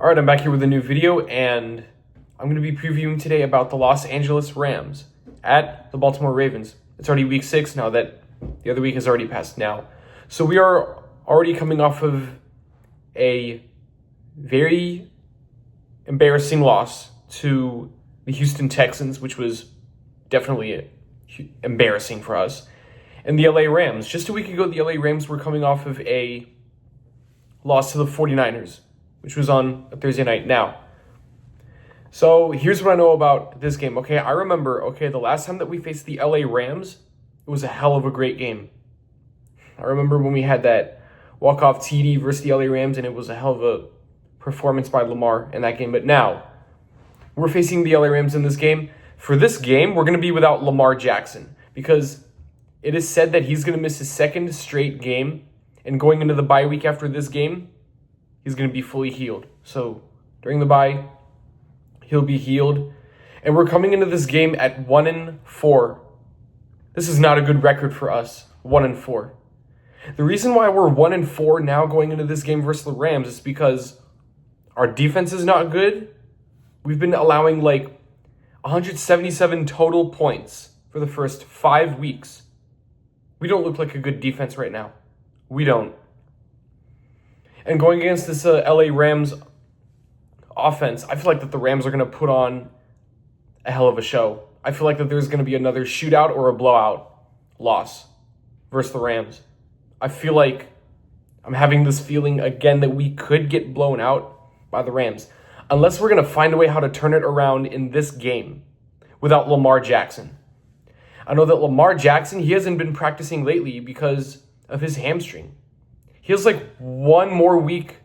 All right, I'm back here with a new video, and I'm going to be previewing today about the Los Angeles Rams at the Baltimore Ravens. It's already week 6 now that the other week has already passed now. So we are already coming off of a very embarrassing loss to the Houston Texans, which was definitely embarrassing for us. And the LA Rams. Just a week ago, the LA Rams were coming off of a loss to the 49ers, which was on a Thursday night. Now, so here's what I know about this game. Okay, I remember, the last time that we faced the LA Rams, it was a hell of a great game. I remember when we had that walk-off TD versus the LA Rams, and it was a hell of a performance by Lamar in that game. But now, we're facing the LA Rams in this game. For this game, we're going to be without Lamar Jackson because it is said that he's going to miss his second straight game, and going into the bye week after this game, he's going to be fully healed. So during the bye, he'll be healed. And we're coming into this game at 1-4. This is not a good record for us, 1-4. The reason why we're 1-4 now going into this game versus the Rams is because our defense is not good. We've been allowing 177 total points for the first 5 weeks. We don't look like a good defense right now. We don't. And going against this LA Rams offense, I feel like that the Rams are going to put on a hell of a show. I feel like that there's going to be another shootout or a blowout loss versus the Rams. I feel like I'm having this feeling again that we could get blown out by the Rams unless we're going to find a way how to turn it around in this game without Lamar Jackson. I know that Lamar Jackson, he hasn't been practicing lately because of his hamstring. He has 1 more week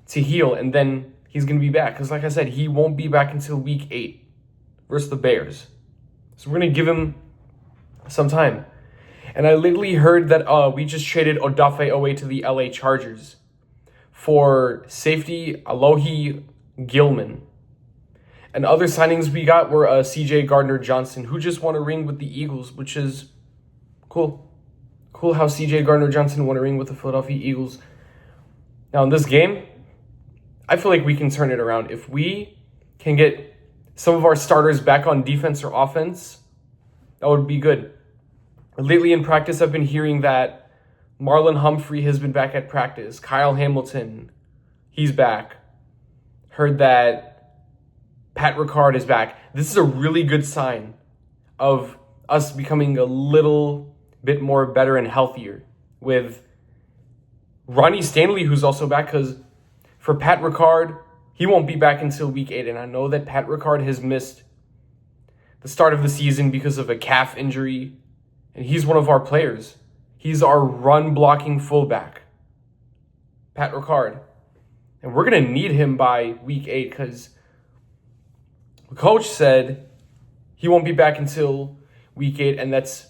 to heal, and then he's going to be back. Because like I said, he won't be back until week 8 versus the Bears. So we're going to give him some time. And I lately heard that we just traded Odafe Owe to the LA Chargers for safety Alohi Gilman. And other signings we got were CJ Gardner-Johnson, who just won a ring with the Eagles, which is cool. Cool how CJ Gardner-Johnson won a ring with the Philadelphia Eagles. Now in this game, I feel like we can turn it around. If we can get some of our starters back on defense or offense, that would be good. Lately in practice, I've been hearing that Marlon Humphrey has been back at practice. Kyle Hamilton, he's back. Heard that Pat Ricard is back. This is a really good sign of us becoming a little bit more better and healthier with Ronnie Stanley, who's also back, because for Pat Ricard, he won't be back until week 8. And I know that Pat Ricard has missed the start of the season because of a calf injury. And he's one of our players. He's our run-blocking fullback, Pat Ricard. And we're going to need him by week 8 because the coach said he won't be back until week 8, and that's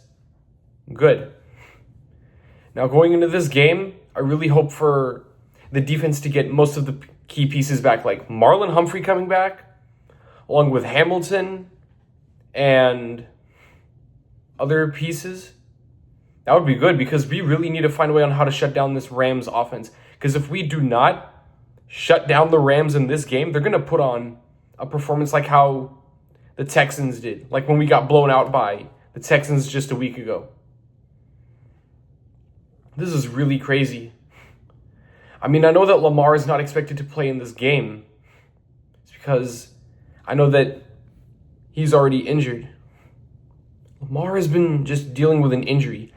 good. Now, going into this game, I really hope for the defense to get most of the key pieces back, like Marlon Humphrey coming back, along with Hamilton and other pieces. That would be good because we really need to find a way on how to shut down this Rams offense. Because if we do not shut down the Rams in this game, they're going to put on a performance like how the Texans did, like when we got blown out by the Texans just a week ago. This is really crazy. I mean, I know that Lamar is not expected to play in this game. It's because I know that he's already injured. Lamar has been just dealing with an injury.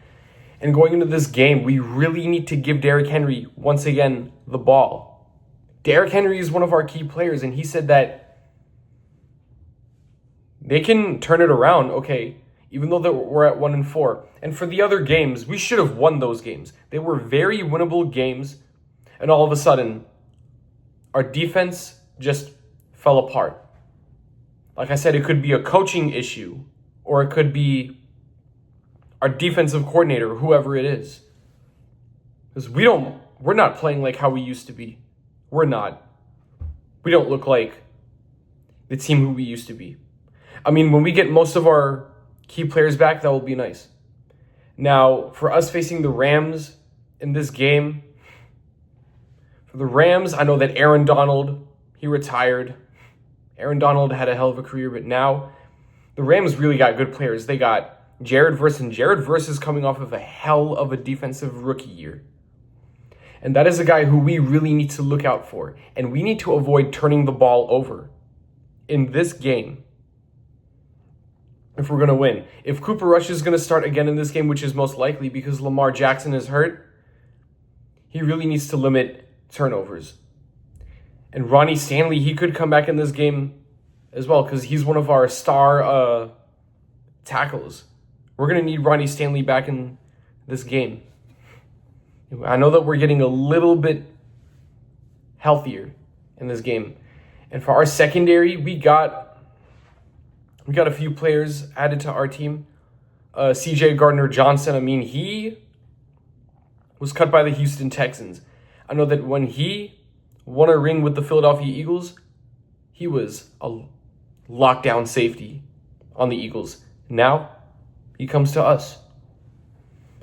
And going into this game, we really need to give Derrick Henry, once again, the ball. Derrick Henry is one of our key players, and he said that they can turn it around, even though we're at 1-4. And for the other games, we should have won those games. They were very winnable games, and all of a sudden, our defense just fell apart. Like I said, it could be a coaching issue, or it could be our defensive coordinator, whoever it is. Because we're not playing like how we used to be. We're not. We don't look like the team who we used to be. I mean, when we get most of our key players back, that will be nice. Now, for us facing the Rams in this game, for the Rams, I know that Aaron Donald He retired. Aaron Donald had a hell of a career, but now the Rams really got good players. They got Jared Verse, and Jared Verse is coming off of a hell of a defensive rookie year. And that is a guy who we really need to look out for. And we need to avoid turning the ball over in this game if we're going to win. If Cooper Rush is going to start again in this game, which is most likely because Lamar Jackson is hurt, he really needs to limit turnovers. And Ronnie Stanley, he could come back in this game as well because he's one of our star tackles. We're going to need Ronnie Stanley back in this game. I know that we're getting a little bit healthier in this game. And for our secondary, we got a few players added to our team. CJ Gardner-Johnson, I mean, he was cut by the Houston Texans. I know that when he won a ring with the Philadelphia Eagles, he was a lockdown safety on the Eagles. Now, he comes to us.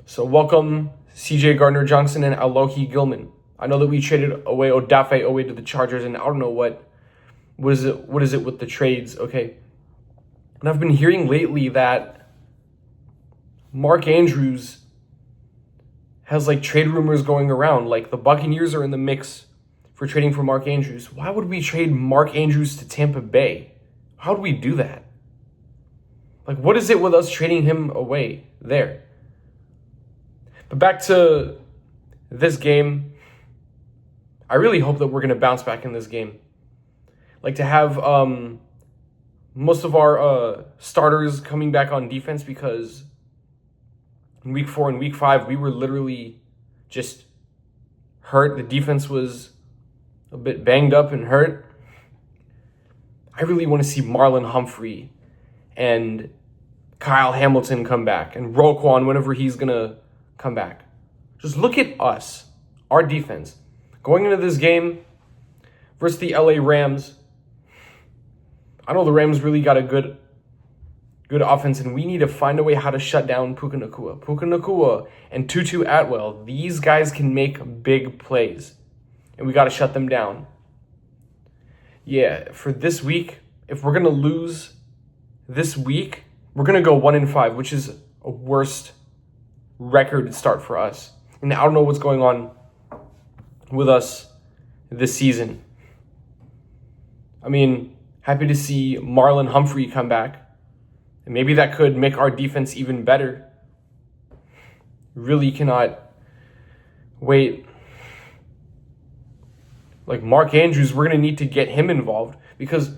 So welcome CJ Gardner-Johnson and Alohi Gilman. I know that we traded away Odafe Owe to the Chargers, and I don't know what is it with the trades, okay? And I've been hearing lately that Mark Andrews has like trade rumors going around. Like the Buccaneers are in the mix for trading for Mark Andrews. Why would we trade Mark Andrews to Tampa Bay? How would we do that? Like, what is it with us trading him away there? But back to this game, I really hope that we're going to bounce back in this game. Like to have most of our starters coming back on defense, because in week 4 and week 5, we were literally just hurt. The defense was a bit banged up and hurt. I really want to see Marlon Humphrey and Kyle Hamilton come back, and Roquan whenever he's going to come back. Just look at us, our defense. Going into this game versus the LA Rams, I know the Rams really got a good offense, and we need to find a way how to shut down Puka Nacua. Puka Nacua and Tutu Atwell, these guys can make big plays, and we got to shut them down. Yeah, for this week, if we're going to lose this week, we're going to go 1-5, which is a worst record start for us. And I don't know what's going on with us this season. I mean, happy to see Marlon Humphrey come back. And maybe that could make our defense even better. Really cannot wait. Like Mark Andrews, we're going to need to get him involved, because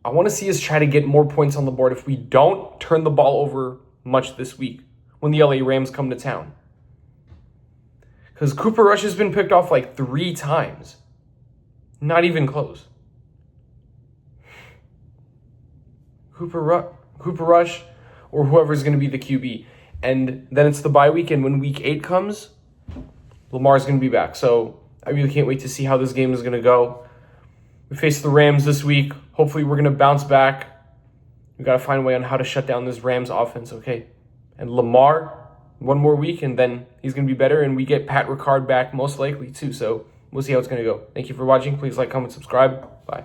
I want to see us try to get more points on the board if we don't turn the ball over much this week when the LA Rams come to town. Because Cooper Rush has been picked off like 3 times. Not even close. Cooper Rush or whoever's going to be the QB. And then it's the bye week, and when week 8 comes, Lamar's going to be back. So I really can't wait to see how this game is going to go. We face the Rams this week. Hopefully we're going to bounce back. We got to find a way on how to shut down this Rams offense, okay? And Lamar, one more week, and then he's going to be better, and we get Pat Ricard back most likely too. So we'll see how it's going to go. Thank you for watching. Please like, comment, subscribe. Bye.